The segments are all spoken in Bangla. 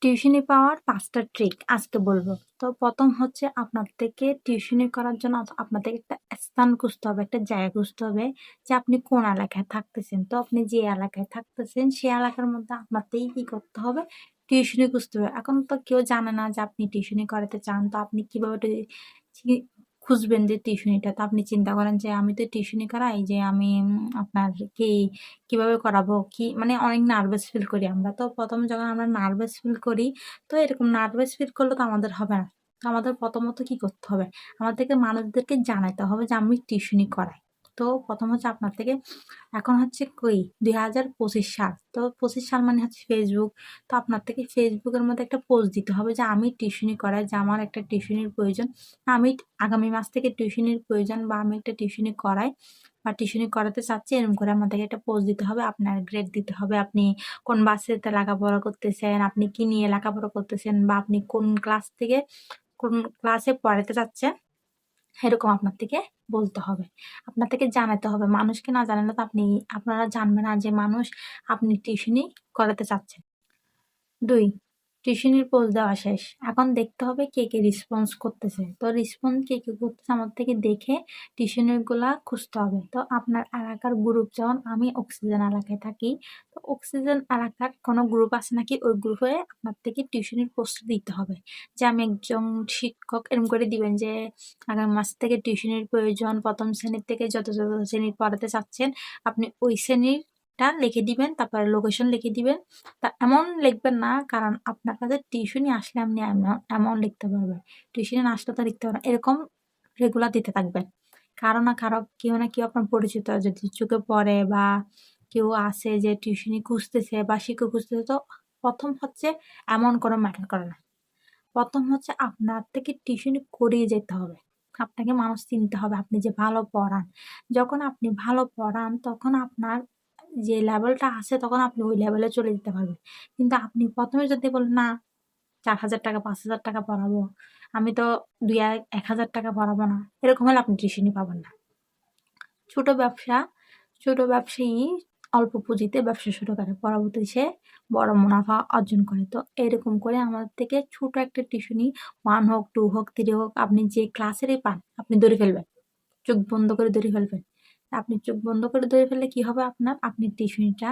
টিউশনি পাওয়ার ৫ টা ট্রিক আজকে বলবো। তো ১ম হচ্ছে আপনার থেকে টিউশনি করার জন্য আপনার থেকে একটা স্থান খুঁজতে হবে, একটা জায়গা খুঁজতে হবে যে আপনি কোন এলাকায় থাকতেছেন। তো আপনি যে এলাকায় থাকতেছেন সেই এলাকার মধ্যে আপনার থেকেই কি করতে হবে? টিউশনি খুঁজতে হবে। এখন তো কেউ জানে না যে আপনি টিউশনি করাতে চান। তো আপনি কিভাবে চি খুঁজবেন যে টিউশনিটা? তো আপনি চিন্তা করেন যে আমি তো টিউশনি করাই যে আমি আপনার কি কিভাবে করাবো? মানে অনেক নার্ভাস ফিল করি আমরা। তো ১ম যখন আমরা নার্ভাস ফিল করি, তো এরকম নার্ভাস ফিল করলে তো আমাদের হবে না। তো আমাদের প্রথমত কি করতে হবে? আমাদেরকে মানুষদেরকে জানাতে হবে যে আমি টিউশনি করাই। তো ১ম হচ্ছে আপনার থেকে এখন হচ্ছে ২০২৫ সাল। তো ২৫ সাল মানে হচ্ছে Facebook। তো আপনার থেকে Facebook এর মধ্যে একটা পোস্ট দিতে হবে যে আমি টিউশনি করাই, যে আমার একটা টিউশনির প্রয়োজন। আমি আগামী মাস থেকে টিউশনির প্রয়োজন বা আমি একটা টিউশনি করাই বা টিউশনি করাতে চাচ্ছি, এরকম করে আমাদেরকে একটা পোস্ট দিতে হবে। আপনার গ্রেড দিতে হবে। আপনি কোন ভার্সিটিতে লেখাপড়া করতেছেন, আপনি কি নিয়ে লেখাপড়া করতেছেন বা আপনি কোন ক্লাস থেকে কোন ক্লাসে পড়াতে চাচ্ছেন, এরকম আপনার থেকে বলতে হবে। আপনার থেকে জানাতে হবে। মানুষকে না জানালে তো আপনারা জানবে না যে আপনি টিউশনি করাতে চাচ্ছেন। ২. টিউশনির পোস্ট দেওয়া শেষ। এখন দেখতে হবে কে রেসপন্স করতেছে। তো রেসপন্স কে করতেছে আমার থেকে দেখে টিউশনিগুলা খুঁজতে হবে। তো আপনার এলাকার গ্রুপ, যেমন আমি অক্সিজেন এলাকায় থাকি। তো অক্সিজেন এলাকার কোনো গ্রুপ আছে নাকি ওই গ্রুপে আপনার থেকে টিউশনির পোস্ট দিতে হবে। যে আমি একজন শিক্ষক, এরকম করে দিবেন যে আগামী মাস থেকে টিউশনির প্রয়োজন। ১ম শ্রেণীর থেকে যত শ্রেণী পড়াতে চাচ্ছেন আপনি ওই শ্রেণীরটা লিখে দিবেন। তারপরে লোকেশন লিখে দিবেন। তা এমন লিখবেন না, কারণ আপনার কাছে টিউশনি আসলে আপনি এমন লিখতে পারবেন। টিউশনি না আসলে তো লিখতে পারবেন না। এরকম রেগুলার দিতে থাকবেন। কারো না কারো, কেউ না কেউ আপনার পরিচিত যদি চোখে পড়ে বা কেউ আছে যে টিউশনি খুঁজতেছে বা শিক্ষক খুঁজতেছে, তো ১ম হচ্ছে এমন কোনো ম্যাটার করে না। ১ম হচ্ছে আপনার থেকে টিউশনি করিয়ে যেতে হবে। আপনাকে মানুষ চিনতে হবে আপনি যে ভালো পড়ান। যখন আপনি ভালো পড়ান তখন আপনার যে লেভেলটা আছে তখন আপনি ওই লেভেলে চলে যেতে পারবেন। কিন্তু আপনি ১ম এ যদি বলেন, "না, ৳৪,০০০ ৳৫,০০০ পড়াবো। আমি তো ৳১,০০০ পড়াবো না।" এরকম হলে আপনি টিউশনি পাবেন না। ছোট ব্যবসা, ছোট ব্যবসায়ী অল্প পুঁজিতে ব্যবসা শুরু করে। পরবর্তীতে সে বড় মুনাফা অর্জন করে। তো এরকম করে আমাদের থেকে ছোট একটা টিউশনি 1 হোক, 2 হোক, 3 হোক, আপনি যে ক্লাসেরই পান আপনি ধরে ফেলবেন। চোখ বন্ধ করে ধরে ফেলবেন। আপনি চোখ বন্ধ করে ধরে ফেললে কি হবে আপনার? আপনি টিউশনিটা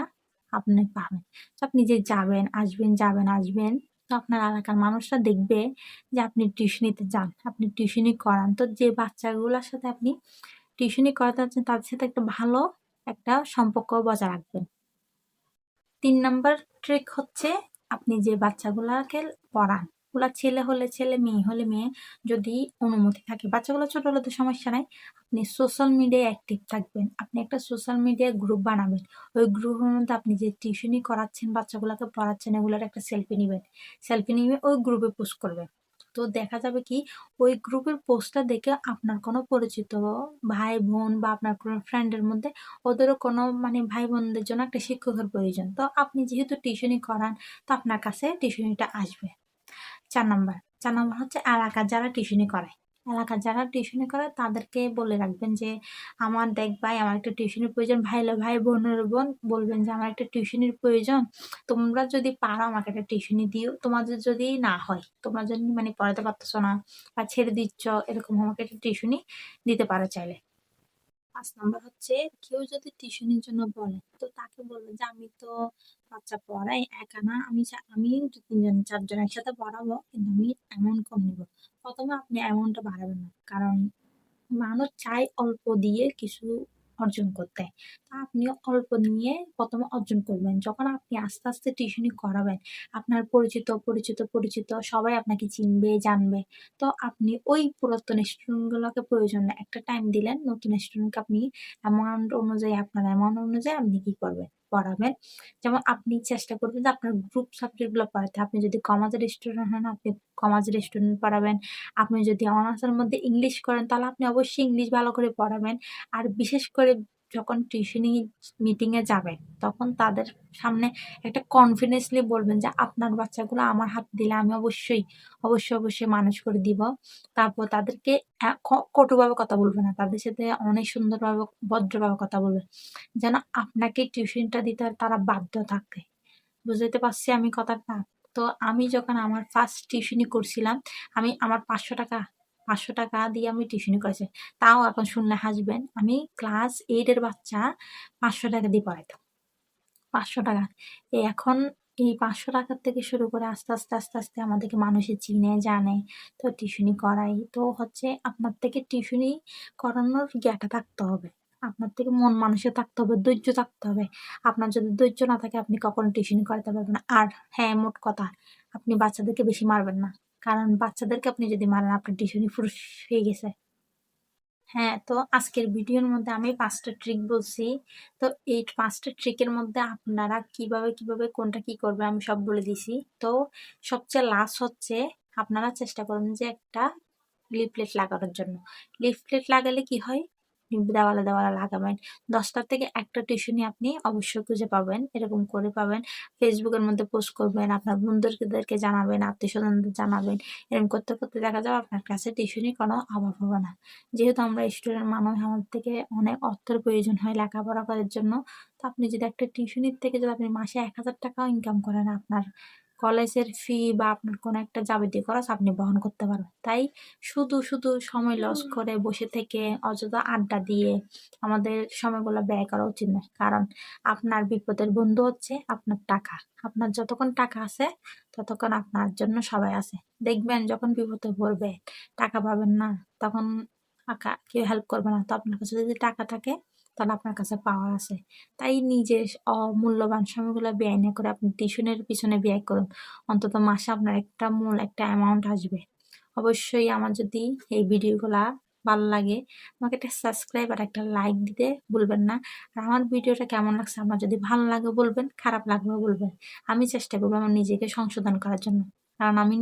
আপনি পাবেন। তো আপনি যে যাবেন, আসবেন, যাবেন, আসবেন। তো আপনার এলাকার মানুষরা দেখবে যে আপনি টিউশনিতে যান, আপনি টিউশনি করান। তো যে বাচ্চাগুলার সাথে আপনি টিউশনি করাতে যাচ্ছেন তাদের সাথে একটা সম্পর্ক বজায় রাখবেন। ৩ নাম্বার ট্রিক হচ্ছে আপনি যে বাচ্চাগুলাকে পড়ান, ওরা ছেলে হলে ছেলে, মেয়ে হলে মেয়ে, যদি অনুমতি থাকে। বাচ্চাগুলো ছোট হলে তো সমস্যা নাই। আপনি সোশ্যাল মিডিয়ায় অ্যাক্টিভ থাকবেন। আপনি একটা সোশ্যাল মিডিয়ায় গ্রুপ বানাবেন। ওই গ্রুপের মধ্যে আপনি যে টিউশনি করাচ্ছেন, বাচ্চাগুলাকে পড়াচ্ছেন, এগুলার একটা সেলফি নিবেন। সেলফি নিয়ে ওই গ্রুপে পোস্ট করবেন। তো দেখা যাবে কি ওই গ্রুপের পোস্টটা দেখে আপনার কোনো পরিচিত ভাই-বোন বা আপনার কোনো ফ্রেন্ডের মধ্যে ওদেরও কোনো মানে ভাই-বোনদের জন্য একটা শিক্ষকের প্রয়োজন। তো আপনি যেহেতু টিউশনি করান, তো আপনার কাছে টিউশনিটা আসবে। ৪ নাম্বার হচ্ছে এলাকার যারা টিউশনি করায়। এলাকার যারা টিউশনি করায় তাদেরকে বলে রাখবেন যে, "আমার দেখ ভাই, আমার একটা টিউশনির প্রয়োজন।" ভাই হলে ভাই, বোন হলে বোন বলবেন যে, "আমার একটা টিউশনির প্রয়োজন। তোমরা যদি পারো আমাকে একটা টিউশনি দিও। তোমাদের যদি না হয়, তোমরা যদি মানে পড়াতে পারতেছো না বা ছেড়ে দিচ্ছ, এরকম আমাকে একটা টিউশনি দিতে পারো চাইলে।" ৫ নাম্বার হচ্ছে কেউ যদি টিউশনির জন্য বলে, তো তাকে বলবেন যে, "আমি তো বাচ্চা পড়াই, একা না। আমি ৩ জন ৪ জন একসাথে পড়াবো। কিন্তু আমি অ্যামাউন্ট কম নিবো।" ১ম এ আপনি অ্যামাউন্টটা বাড়াবেন না। কারণ মানুষ চায় অল্প দিয়ে কিছু অর্জন করতে। তো আপনিও অল্প নিয়ে ১ম এ অর্জন করবেন। যখন আপনি আস্তে, আস্তে টিউশনি করাবেন, আপনার পরিচিত সবাই আপনাকে চিনবে, জানবে। তো আপনি ওই পুরাতন স্টুডেন্ট গুলোকে প্রয়োজন নেই। একটা টাইম দিলেন, নতুন স্টুডেন্টকে আপনি আপনার অ্যামাউন্ট অনুযায়ী আপনি কি করবেন? পড়াবেন। যেমন আপনি চেষ্টা করবেন যে আপনার গ্রুপ সাবজেক্ট গুলো পড়াতে। আপনি যদি কমার্সের স্টুডেন্ট হন, আপনি কমার্সের স্টুডেন্ট পড়াবেন। আপনি যদি অনার্সের মধ্যে ইংলিশ করেন, তাহলে আপনি অবশ্যই ইংলিশ ভালো করে পড়াবেন। আর বিশেষ করে যখন টিউশনি মিটিং এ যাবেন, তখন তাদের সামনে একটা কনফিডেন্টলি বলবেন যে, "আপনার বাচ্চাগুলো আমার হাতে দিলে আমি অবশ্যই মানুষ করে দিব।" তারপর তাদেরকে কটুভাবে কথা বলবেন না। তাদের সাথে অনেক সুন্দরভাবে, ভদ্রভাবে কথা বলবেন। যেন আপনাকে টিউশনটা দিতে তারা বাধ্য থাকে। বুঝাইতে পারছি আমি কথাটা? তো আমি যখন আমার ফার্স্ট টিউশনি করছিলাম, আমি আমার ৳৫০০ দিয়ে আমি টিউশনি করেছি। তাও এখন শুনলে হাসবেন। আমি ক্লাস 8 এর বাচ্চা ৳৫০০ দিয়ে পড়াইতাম। ৳৫০০। এখন এই ৳৫০০ থেকে শুরু করে আস্তে, আস্তে আমাদেরকে মানুষে চিনে, জানে। তো টিউশনি করাই। তো হচ্ছে আপনার থেকে টিউশনি করানোর জ্ঞানটা থাকতে হবে। আপনার থেকে মন মানসিক থাকতে হবে, ধৈর্য থাকতে হবে। আপনার যদি ধৈর্য না থাকে আপনি কখনো টিউশনি করাতে পারবেন না। আর হ্যাঁ, মোট কথা আপনি বাচ্চাদেরকে বেশি মারবেন না। কারণ বাচ্চাদেরকে আপনি যদি মারেন আপনার টিউশনি ফুরুস হয়ে গেছে। হ্যাঁ, তো আজকের ভিডিওর মধ্যে আমি ৫ টা ট্রিক বলছি। তো এই ৫ টা ট্রিকের মধ্যে আপনারা কিভাবে কোনটা কি করবেন আমি সব বলে দিছি। তো সবচেয়ে লাস্ট হচ্ছে আপনারা চেষ্টা করবেন যে একটা লিফলেট লাগানোর জন্য। লিফলেট লাগালে কি হয়? দেওয়ালে লাগাবেন। ১০ টার থেকে একটা টিউশনি আপনি অবশ্যই খুঁজে পাবেন। এরকম করে পাবেন। ফেসবুকের মধ্যে পোস্ট করবেন, আপনার বন্ধুদেরকে জানাবেন, আত্মীয়স্বজনদের জানাবেন। এরকম করতে দেখা যাবে আপনার কাছে টিউশনির কোনো অভাব হবে না। যেহেতু আমরা স্টুডেন্ট মানুষ, আমাদের থেকে অনেক অর্থের প্রয়োজন হয় লেখাপড়া করার জন্য। তো আপনি যদি একটা টিউশনির থেকে যদি আপনি মাসে ৳১,০০০ ইনকাম করেন, আপনার কলেজের ফি বা আপনার কোনো একটা যাবতীয় খরচ আপনি বহন করতে পারবেন। তাই শুধু সময় লস করে বসে থেকে অযথা আড্ডা দিয়ে আমাদের সময়গুলো ব্যয় করা উচিত নয়। কারণ আপনার বিপদের বন্ধু হচ্ছে আপনার টাকা। আপনার যতক্ষণ টাকা আছে ততক্ষণ আপনার জন্য সবাই আছে। দেখবেন যখন বিপদে পড়বেন, টাকা পাবেন না, তখন কেউ হেল্প করবে না। তো আপনার কাছে যদি টাকা থাকে তাহলে আপনার কাছে পাওয়ার আছে। তাই নিজের অমূল্যবান সময়গুলো ব্যয় না করে আপনি টিউশনের পিছনে ব্যয় করুন। অন্তত মাসে আপনার একটা অ্যামাউন্ট আসবে। অবশ্যই আমার যদি এই ভিডিওগুলা ভালো লাগে, আমাকে একটা সাবস্ক্রাইব আর একটা লাইক দিতে ভুলবেন না। আর আমার ভিডিওটা কেমন লাগছে আমার যদি ভালো লাগে বলবেন, খারাপ লাগলেও বলবেন। আমি চেষ্টা করব আমার নিজেকে সংশোধন করার জন্য। কারণ আমি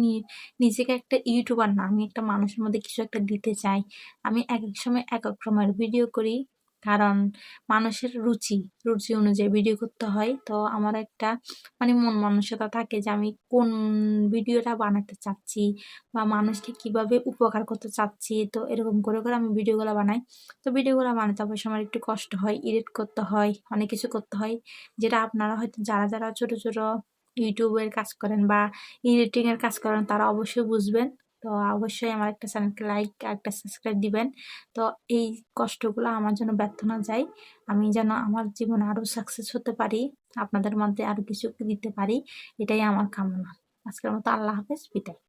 নিজেকে একটা ইউটিউবার না, আমি একটা মানুষের মধ্যে কিছু একটা দিতে চাই। আমি একেক সময় একেক রকমের ভিডিও করি। কারণ মানুষের রুচি অনুযায়ী ভিডিও করতে হয়। তো আমার একটা মন মানসিকতা থাকে যে আমি কোন ভিডিওটা বানাতে চাচ্ছি বা মানুষকে কিভাবে উপকার করতে চাচ্ছি। তো এরকম করে আমি ভিডিওগুলা বানাই। তো ভিডিওগুলা বানাতে অবশ্য আমার একটু কষ্ট হয়, এডিট করতে হয়, অনেক কিছু করতে হয়। যেটা আপনারা হয়তো যারা ছোট YouTube এর কাজ করেন বা এডিটিং এর কাজ করেন তারা অবশ্যই বুঝবেন। তো অবশ্যই আমার একটা চ্যানেলকে লাইক আর একটা সাবস্ক্রাইব দিবেন। তো এই কষ্টগুলো আমার যেন ব্যর্থ না যায়। আমি যেন আমার জীবনে আরো সাকসেস হতে পারি, আপনাদের মধ্যে আরো কিছু দিতে পারি। এটাই আমার কামনা। আজকের মতো আল্লাহ হাফেজ। বিদায়।